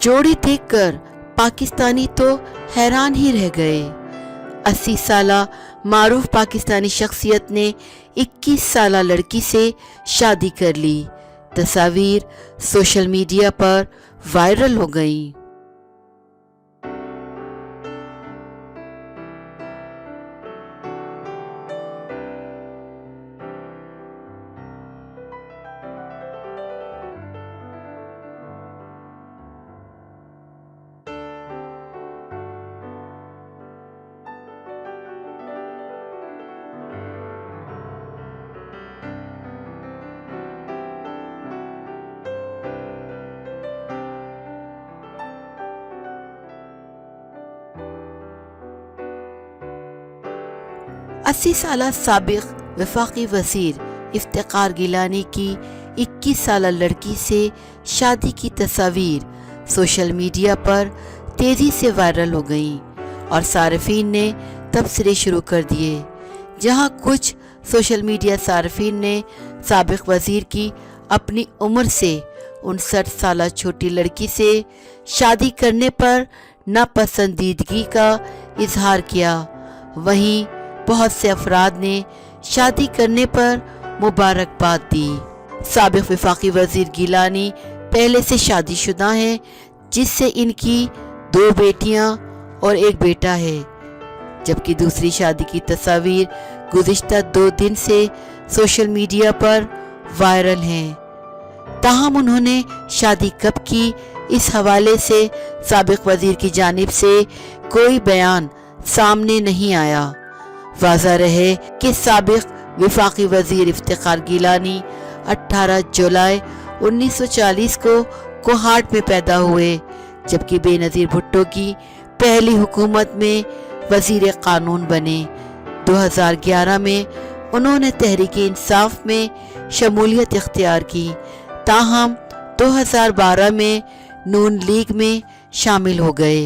जोड़ी देखकर पाकिस्तानी तो हैरान ही रह गए। 80 साला मारूफ पाकिस्तानी शख्सियत ने 21 साला लड़की से शादी कर ली। तस्वीर सोशल मीडिया पर वायरल हो गई। अस्सी साला साबिक वफाकी वज़ीर इफ्तिखार गिलानी की 21 साला लड़की से शादी की तस्वीर सोशल मीडिया पर तेज़ी से वायरल हो गईं और सार्फिन ने तबसरे शुरू कर दिए। जहां कुछ सोशल मीडिया सार्फिन ने साबिक वज़ीर की अपनी उम्र से 59 साला छोटी लड़की से शादी करने पर नापसंदीदगी का इजहार किया, वहीं बहुत से अफराद ने शादी करने पर मुबारकबाद दी। साबिक वफाकी वज़ीर गिलानी पहले से शादीशुदा हैं, जिससे इनकी 2 बेटियां और 1 बेटा है, जबकि दूसरी शादी की तस्वीर गुज़िश्ता 2 दिन से सोशल मीडिया पर वायरल हैं। ताहम उन्होंने शादी कब की, इस हवाले से साबिक वज़ीर की जानिब से कोई बयान सामने नहीं आया। वाज़ह रहे कि साबिक वफाकी वज़ीर इफ्तिखार गिलानी 18 जुलाई 1940 को कोहाट में पैदा हुए, जबकि बेनज़ीर भुट्टो की पहली हुकूमत में वज़ीर क़ानून बने। 2011 में उन्होंने तहरीक-ए-इंसाफ में शमूलियत इख्तियार की, ताहम 2012 में नून लीग में शामिल हो गए।